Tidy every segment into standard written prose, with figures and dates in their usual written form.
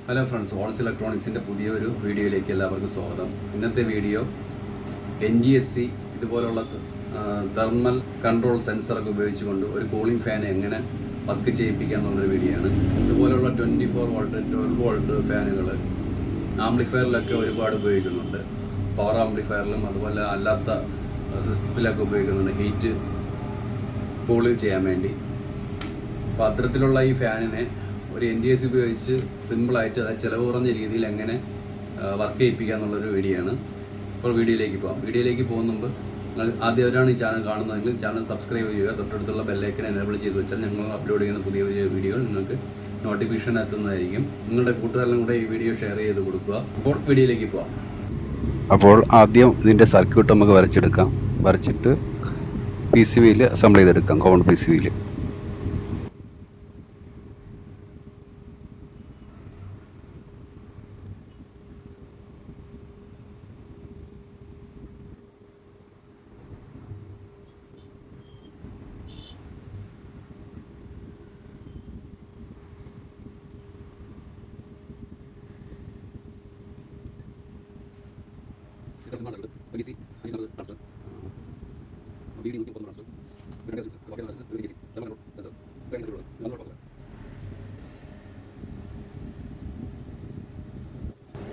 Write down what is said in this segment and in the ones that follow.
Hello friends, ഓൾസ് ഇലക്ട്രോണിക്സിൻ്റെ പുതിയൊരു വീഡിയോയിലേക്ക് എല്ലാവർക്കും സ്വാഗതം. ഇന്നത്തെ വീഡിയോ NGSC ഇതുപോലുള്ള തെർമൽ കൺട്രോൾ സെൻസറൊക്കെ ഉപയോഗിച്ചുകൊണ്ട് ഒരു കൂളിംഗ് ഫാൻ എങ്ങനെ വർക്ക് ചെയ്യിപ്പിക്കുക എന്നുള്ളൊരു വീഡിയോ ആണ്. ഇതുപോലുള്ള 24 വോൾട്ട് 12 വോൾട്ട് ഫാനുകൾ ആംപ്ലിഫയറിലൊക്കെ ഒരുപാട് ഉപയോഗിക്കുന്നുണ്ട്. പവർ ആംപ്ലിഫയറിലും അതുപോലെ അല്ലാത്ത സിസ്റ്റത്തിലൊക്കെ ഉപയോഗിക്കുന്നുണ്ട് ഹീറ്റ് കൂൾ ചെയ്യാൻ വേണ്ടി. അപ്പോൾ അത്തരത്തിലുള്ള ഈ ഫാനിനെ ഒരു NGSC ഉപയോഗിച്ച് സിമ്പിളായിട്ട് അതായത് ചിലവ് കുറഞ്ഞ രീതിയിൽ എങ്ങനെ വർക്ക് ചെയ്യിപ്പിക്കുക എന്നുള്ളൊരു വീഡിയോ ആണ്. അപ്പോൾ വീഡിയോയിലേക്ക് പോകാം. വീഡിയോയിലേക്ക് പോകുന്ന മുമ്പ് നിങ്ങൾ ആദ്യമായിട്ടാണ് ഈ ചാനൽ കാണുന്നതെങ്കിൽ ചാനൽ സബ്സ്ക്രൈബ് ചെയ്യുക. തൊട്ടടുത്തുള്ള ബെല്ലൈക്കൻ എനേബിൾ ചെയ്ത് വെച്ചാൽ ഞങ്ങൾ അപ്ലോഡ് ചെയ്യുന്ന പുതിയ പുതിയ വീഡിയോകൾ നിങ്ങൾക്ക് നോട്ടിഫിക്കേഷൻ എത്തുന്നതായിരിക്കും. നിങ്ങളുടെ കൂട്ടുകാരിലും കൂടെ ഈ വീഡിയോ ഷെയർ ചെയ്ത് കൊടുക്കുക. അപ്പോൾ വീഡിയോയിലേക്ക് പോകാം. അപ്പോൾ ആദ്യം ഇതിൻ്റെ സർക്യൂട്ട് നമുക്ക് വരച്ചെടുക്കാം. വരച്ചിട്ട് PCBയിൽ അസംബിൾ ചെയ്തെടുക്കാം. കോമൺ PCBയിൽ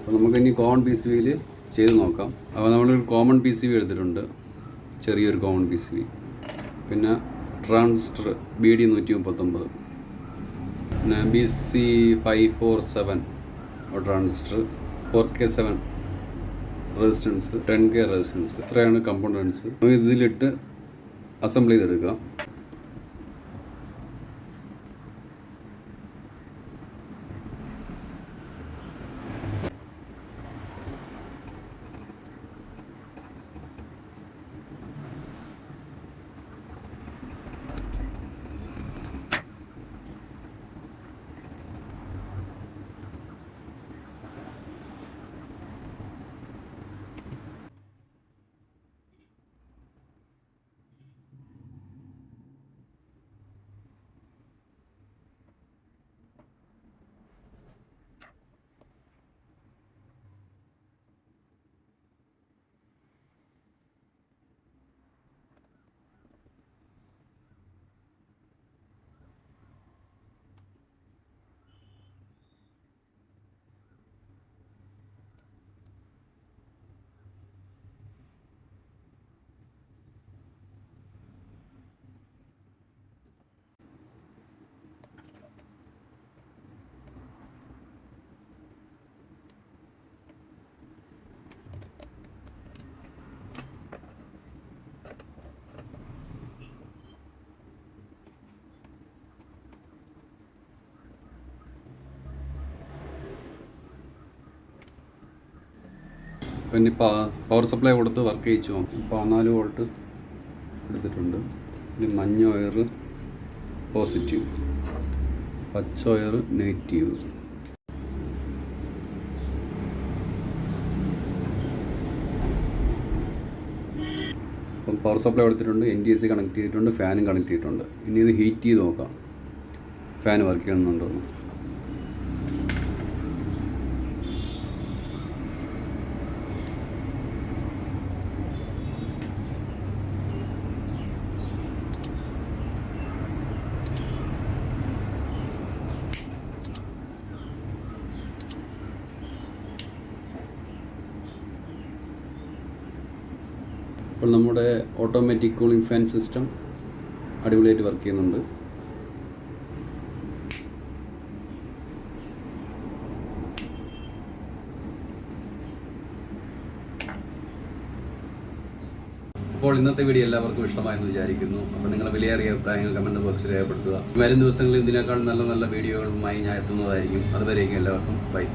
അപ്പോൾ നമുക്കിനി കോമൺ PCBയിൽ ചെയ്ത് നോക്കാം. അപ്പോൾ നമ്മളൊരു കോമൺ PCB എടുത്തിട്ടുണ്ട്, ചെറിയൊരു കോമൺ PCB. പിന്നെ ട്രാൻസിസ്റ്റർ BD 139, പിന്നെ BC547 transistor, 4K7 resistance, 10K resistance. ഇത്രയാണ് കമ്പോണൻസ്. ഇതിലിട്ട് അസംബിൾ ചെയ്തെടുക്കുക. പിന്നെ പവർ സപ്ലൈ കൊടുത്ത് വർക്ക് ചെയ്യിച്ചു നോക്കും. 14 വോൾട്ട് എടുത്തിട്ടുണ്ട്. പിന്നെ മഞ്ഞ വയർ പോസിറ്റീവ്, പച്ച വയർ നെഗറ്റീവ്. അപ്പം പവർ സപ്ലൈ കൊടുത്തിട്ടുണ്ട്, NGSC കണക്ട് ചെയ്തിട്ടുണ്ട്, ഫാനും കണക്ട് ചെയ്തിട്ടുണ്ട്. ഇനി ഇത് ഹീറ്റ് ചെയ്ത് നോക്കാം, ഫാൻ വർക്ക് ചെയ്യുന്നുണ്ടോ. അപ്പോൾ നമ്മുടെ ഓട്ടോമാറ്റിക് കൂളിംഗ് ഫാൻ സിസ്റ്റം അടിപൊളിയായിട്ട് വർക്ക് ചെയ്യുന്നുണ്ട്. അപ്പോൾ ഇന്നത്തെ വീഡിയോ എല്ലാവർക്കും ഇഷ്ടമായെന്ന് വിചാരിക്കുന്നു. അപ്പോൾ നിങ്ങളുടെ വിലയേറിയ അഭിപ്രായങ്ങൾ കമൻറ്റ് ബോക്സിൽ രേഖപ്പെടുത്തുക. വരും ദിവസങ്ങളിൽ ഇതിനേക്കാൾ നല്ല നല്ല വീഡിയോകളുമായി ഞാൻ എത്തുന്നതായിരിക്കും. അതുവരേക്കും എല്ലാവർക്കും ബൈ.